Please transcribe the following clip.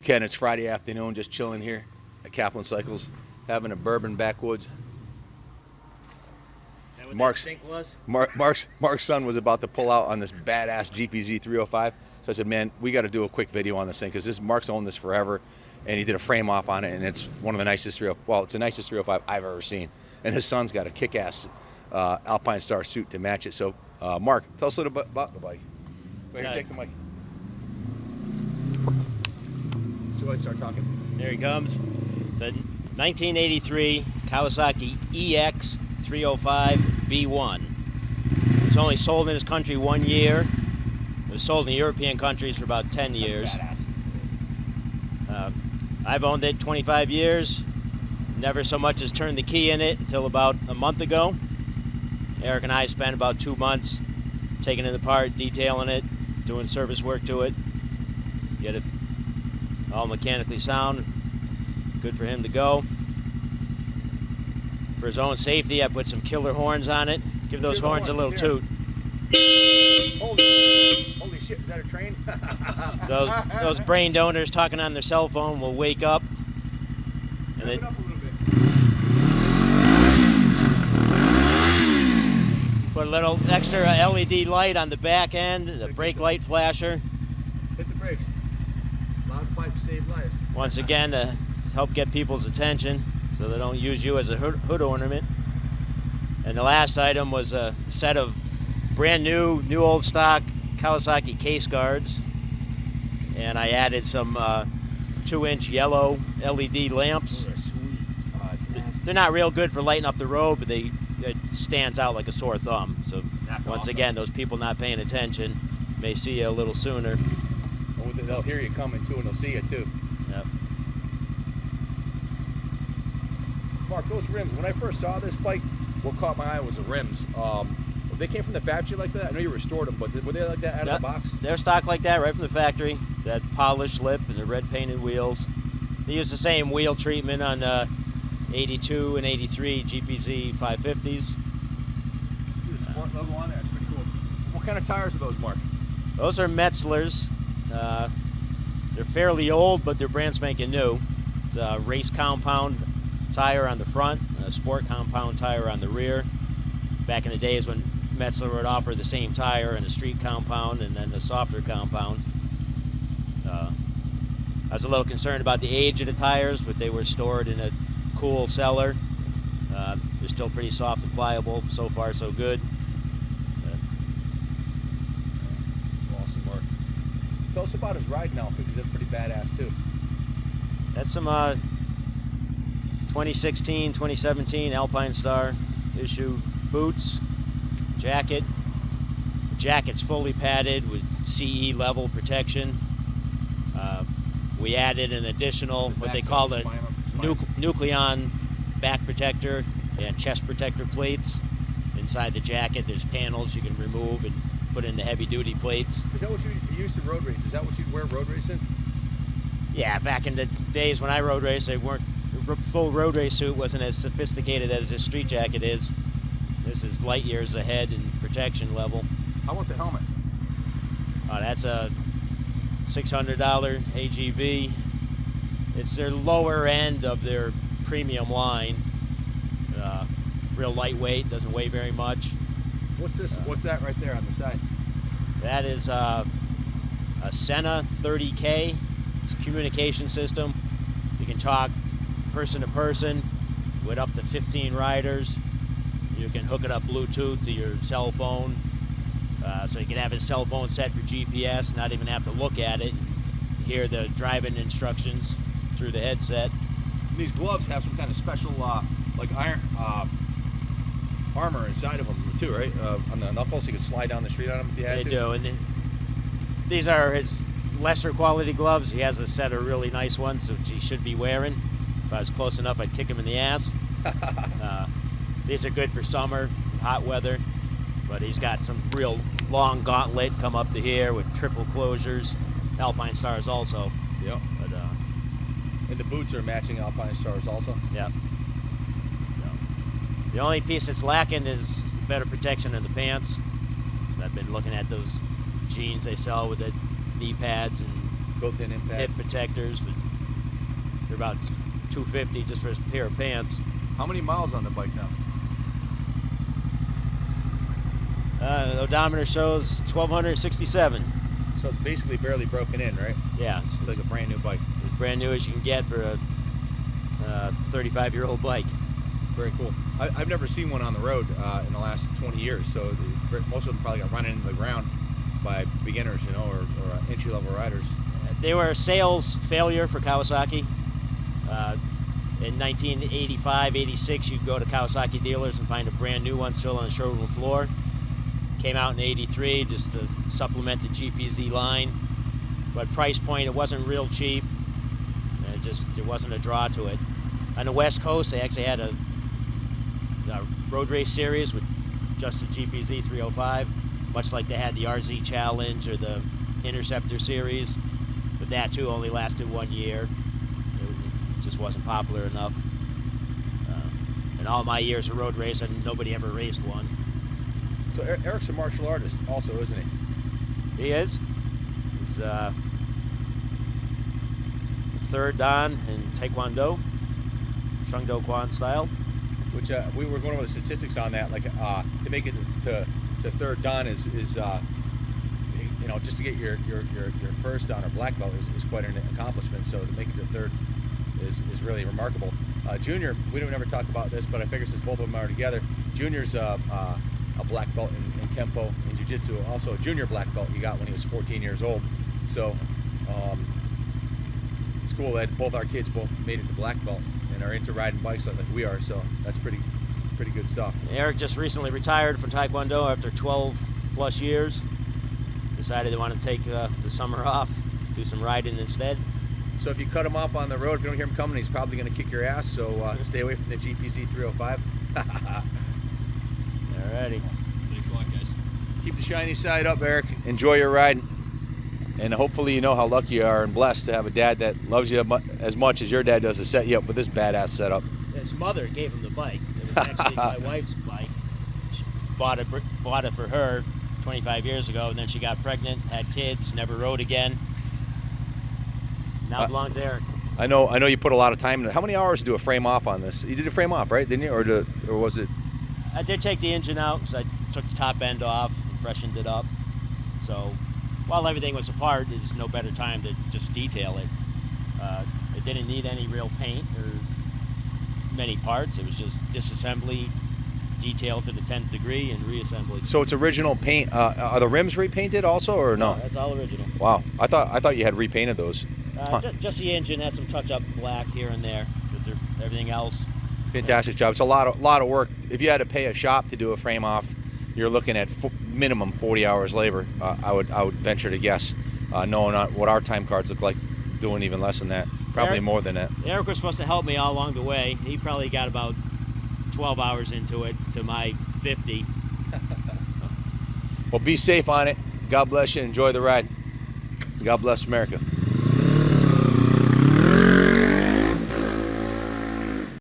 Ken, it's Friday afternoon, just chilling here at Kaplan Cycles, having a bourbon backwoods. Mark's son was about to pull out on this badass GPZ305. So I said, man, we got to do a quick video on this thing because Mark's owned this forever, and he did a frame off on it, and it's one of the nicest 305. Well, it's the nicest 305 I've ever seen. And his son's got a kick-ass Alpine Star suit to match it. So, Mark, tell us a little bit about the bike. Go ahead, take the mic. So let's start talking. There he comes. It's a 1983 Kawasaki EX305 B1. It's only sold in this country 1 year. It was sold in European countries for about 10 years. That's badass. I've owned it 25 years. Never so much as turned the key in it until about a month ago. Eric and I spent about 2 months taking it apart, detailing it, doing service work to it. Get it all mechanically sound, good for him to go. For his own safety, I put some killer horns on it. Give those horns a little toot. Holy shit, is that a train? Those brain donors talking on their cell phone will wake up. And it up a little bit. Put a little extra LED light on the back end, the brake light flasher. Hit the brakes. Loud pipe save lives. Once again, to help get people's attention so they don't use you as a hood ornament. And the last item was a set of brand new old stock Kawasaki case guards. And I added some 2-inch yellow LED lamps. Those are sweet. Oh, it's nasty. They're not real good for lighting up the road, but it stands out like a sore thumb. So That's once awesome. again, those people not paying attention may see you a little sooner. They'll hear you coming too, and they'll see you too. Yep. Mark, those rims, when I first saw this bike, what caught my eye was the rims. They came from the factory like that? I know you restored them, but were they like that out of the box? They're stock like that right from the factory. That polished lip and the red painted wheels. They use the same wheel treatment on 82 and 83 GPZ 550s. See the sport logo on there? It's pretty cool. What kind of tires are those, Mark? Those are Metzler's. They're fairly old, but they're brand spanking new. It's a race compound tire on the front, a sport compound tire on the rear. Back in the days when Metzler would offer the same tire and a street compound and then the softer compound. I was a little concerned about the age of the tires, but they were stored in a cool cellar. They're still pretty soft and pliable. So far, so good. Awesome, Mark. Tell us about his riding outfit, because that's pretty badass too. That's some 2016, 2017 Alpine Star issue boots, jacket. The jacket's fully padded with CE level protection. We added an additional, what they call the Nucleon back protector and chest protector plates. Inside the jacket, there's panels you can remove and put in the heavy duty plates. Is that what you used to road race? Is that what you'd wear road racing? Yeah, back in the days when I road raced, the full road race suit wasn't as sophisticated as this street jacket is. This is light years ahead in protection level. How about the helmet? That's a $600 AGV. It's their lower end of their premium line. Real lightweight, doesn't weigh very much. What's this? What's that right there on the side? That is a Senna 30K. It's a communication system. You can talk person to person with up to 15 riders. You can hook it up Bluetooth to your cell phone. So you can have his cell phone set for GPS, not even have to look at it, and hear the driving instructions through the headset. These gloves have some kind of special, like iron armor inside of them too, right? On the knuckles, you can slide down the street on them if you had to. They do, and these are his lesser quality gloves. He has a set of really nice ones, which he should be wearing. If I was close enough, I'd kick him in the ass. These are good for summer, hot weather, but he's got some real long gauntlet come up to here with triple closures. Alpine Stars also. Yep. But, and the boots are matching Alpine Stars also. Yep. The only piece that's lacking is better protection in the pants. I've been looking at those jeans they sell with the knee pads and Built-in impact. hip protectors, but they're about $250 just for a pair of pants. How many miles on the bike now? The odometer shows 1,267. So it's basically barely broken in, right? Yeah, It's like a brand new bike. as brand new as you can get for a 35-year-old bike. Very cool. I've never seen one on the road in the last 20 years, so most of them probably got run into the ground by beginners, you know, or entry-level riders. They were a sales failure for Kawasaki. In 1985, 86, you'd go to Kawasaki dealers and find a brand new one still on the showroom floor. Came out in 83 just to supplement the GPZ line. But price point, it wasn't real cheap. There wasn't a draw to it. On the West Coast, they actually had a road race series with just the GPZ305, much like they had the RZ Challenge or the Interceptor series. But that too only lasted 1 year. It just wasn't popular enough. In all my years of road racing, nobody ever raced one. So Eric's a martial artist also, isn't he? He is. He's third dan in Taekwondo, Chung Do Kwan style. Which we were going over the statistics on that. Like to make it to third dan is you know, just to get your first dan or black belt is quite an accomplishment. So to make it to third is really remarkable. Junior, we don't ever talk about this, but I figure since both of them are together, Junior's a black belt in Kempo and Jiu-Jitsu, also a junior black belt he got when he was 14 years old. So it's cool that both our kids both made it to black belt and are into riding bikes like we are, so that's pretty good stuff. Eric just recently retired from Taekwondo after 12 plus years. Decided they want to take the summer off, do some riding instead. So if you cut him off on the road, if you don't hear him coming, he's probably going to kick your ass, so stay away from the GPZ305. Alrighty. Thanks a lot, guys. Keep the shiny side up, Eric. Enjoy your ride. And hopefully you know how lucky you are and blessed to have a dad that loves you as much as your dad does to set you up with this badass setup. His mother gave him the bike. It was actually my wife's bike. She bought it for her 25 years ago, and then she got pregnant, had kids, never rode again. Now it belongs to Eric. I know you put a lot of time into it. How many hours to do a frame off on this? You did a frame off, right? Didn't you? Or was it? I did take the engine out because I took the top end off and freshened it up. So while everything was apart, there's no better time to just detail it. It didn't need any real paint or many parts. It was just disassembly, detail to the 10th degree, and reassembly. So it's original paint. Are the rims repainted also, or no? That's all original. Wow, I thought you had repainted those. Just the engine has some touch-up black here and there. But everything else. Fantastic job. It's a lot of work. If you had to pay a shop to do a frame off, you're looking at minimum 40 hours labor. I would venture to guess, knowing what our time cards look like, doing even less than that. Probably Eric, more than that. Eric was supposed to help me all along the way. He probably got about 12 hours into it to my 50. Well, be safe on it. God bless you. Enjoy the ride. God bless America.